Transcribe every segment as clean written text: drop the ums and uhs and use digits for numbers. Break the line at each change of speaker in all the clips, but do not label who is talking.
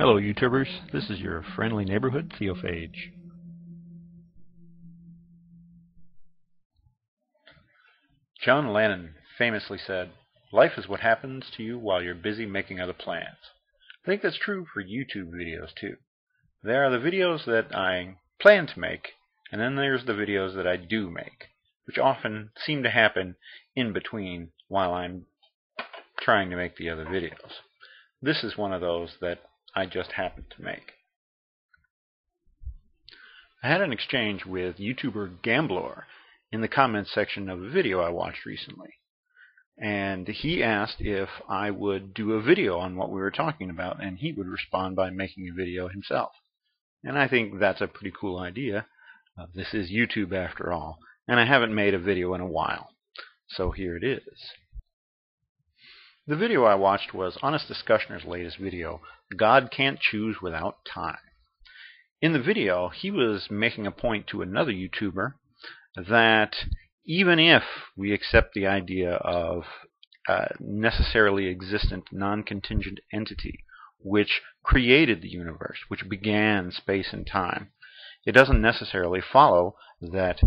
Hello YouTubers, this is your friendly neighborhood Theophage. John Lennon famously said, "Life is what happens to you while you're busy making other plans." I think that's true for YouTube videos too. There are the videos that I plan to make, and then there's the videos that I do make, which often seem to happen in between while I'm trying to make the other videos. This is one of those that I just happened to make. I had an exchange with YouTuber gambleor in the comments section of a video I watched recently. And he asked if I would do a video on what we were talking about, and he would respond by making a video himself. And I think that's a pretty cool idea. This is YouTube after all, and I haven't made a video in a while. So here it is. The video I watched was Honest Discussioner's latest video, God Can't Choose Without Time. In the video, he was making a point to another YouTuber that even if we accept the idea of a necessarily existent non-contingent entity which created the universe, which began space and time, it doesn't necessarily follow that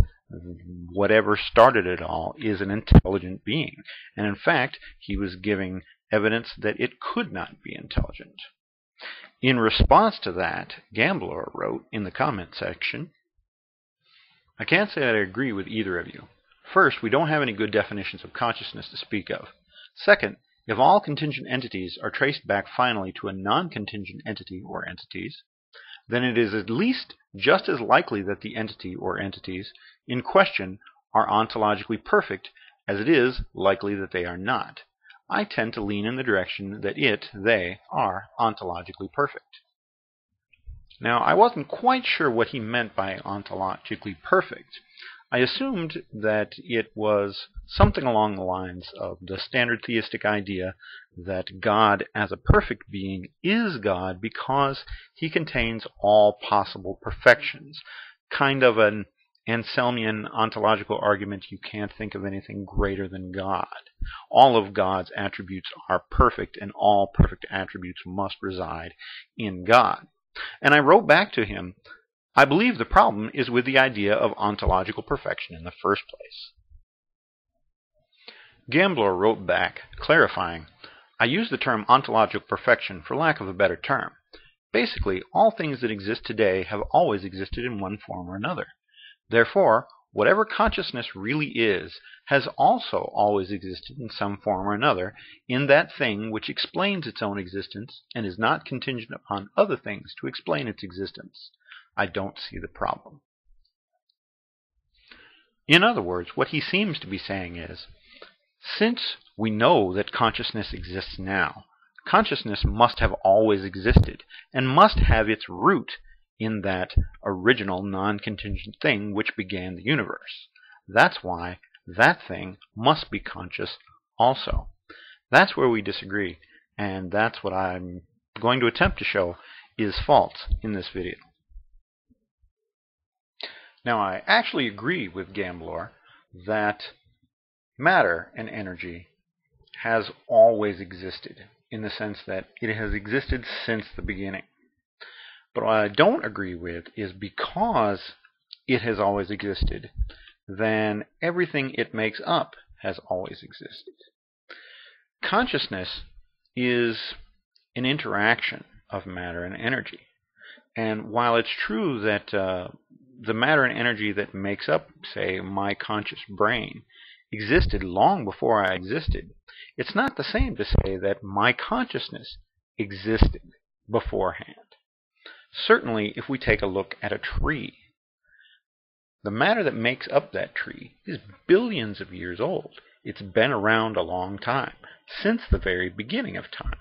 whatever started it all is an intelligent being. And in fact, he was giving evidence that it could not be intelligent. In response to that, gambleor wrote in the comment section, "I can't say that I agree with either of you. First, we don't have any good definitions of consciousness to speak of. Second, if all contingent entities are traced back finally to a non-contingent entity or entities, then it is at least just as likely that the entity or entities in question are ontologically perfect as it is likely that they are not. I tend to lean in the direction that they are ontologically perfect." Now, I wasn't quite sure what he meant by ontologically perfect. I assumed that it was something along the lines of the standard theistic idea that God as a perfect being is God because he contains all possible perfections. Kind of an Anselmian ontological argument, you can't think of anything greater than God. All of God's attributes are perfect, and all perfect attributes must reside in God. And I wrote back to him, I believe the problem is with the idea of ontological perfection in the first place. Gambleor wrote back, clarifying, I use the term ontological perfection for lack of a better term. Basically, all things that exist today have always existed in one form or another. Therefore, whatever consciousness really is has also always existed in some form or another in that thing which explains its own existence and is not contingent upon other things to explain its existence. I don't see the problem. In other words, what he seems to be saying is, since we know that consciousness exists now, consciousness must have always existed and must have its root in that original non-contingent thing which began the universe. That's why that thing must be conscious also. That's where we disagree, and that's what I'm going to attempt to show is false in this video. Now, I actually agree with gambleor that matter and energy has always existed, in the sense that it has existed since the beginning. But what I don't agree with is because it has always existed, then everything it makes up has always existed. Consciousness is an interaction of matter and energy. And while it's true that the matter and energy that makes up, say, my conscious brain existed long before I existed, it's not the same to say that my consciousness existed beforehand. Certainly, if we take a look at a tree, the matter that makes up that tree is billions of years old. It's been around a long time, since the very beginning of time.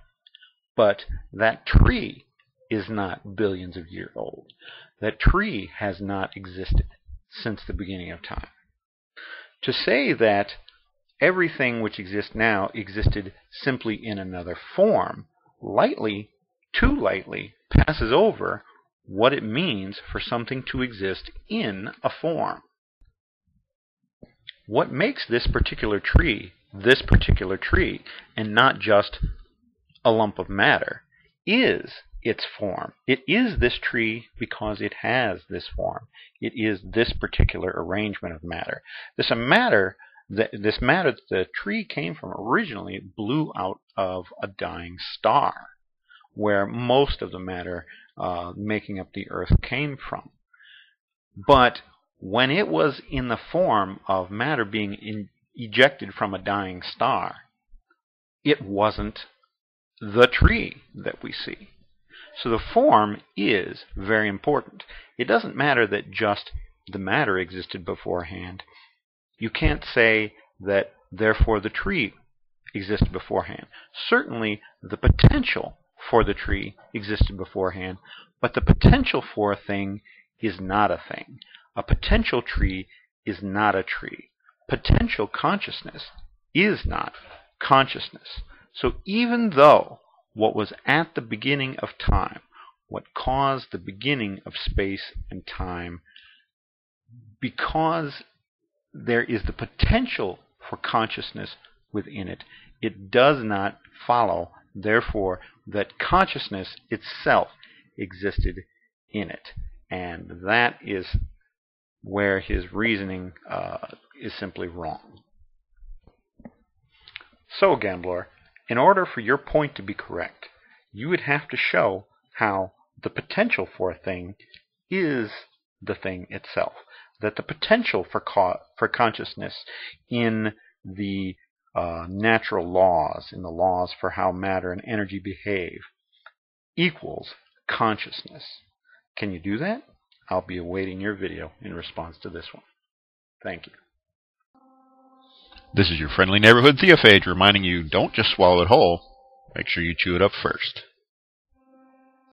But that tree is not billions of years old. That tree has not existed since the beginning of time. To say that everything which exists now existed simply in another form, too lightly, passes over what it means for something to exist in a form. What makes this particular tree, and not just a lump of matter, is its form. It is this tree because it has this form. It is this particular arrangement of matter. This matter that the tree came from originally blew out of a dying star, where most of the matter making up the Earth came from. But when it was in the form of matter being ejected from a dying star, it wasn't the tree that we see. So the form is very important. It doesn't matter that just the matter existed beforehand. You can't say that therefore the tree existed beforehand. Certainly the potential for the tree existed beforehand, but the potential for a thing is not a thing. A potential tree is not a tree. Potential consciousness is not consciousness. So even though what was at the beginning of time, what caused the beginning of space and time, because there is the potential for consciousness within it, it does not follow, therefore, that consciousness itself existed in it. And that is where his reasoning is simply wrong. So, gambler, in order for your point to be correct, you would have to show how the potential for a thing is the thing itself. That the potential for consciousness in the natural laws, in the laws for how matter and energy behave, equals consciousness. Can you do that? I'll be awaiting your video in response to this one. Thank you.
This is your friendly neighborhood theophage reminding you, don't just swallow it whole. Make sure you chew it up first.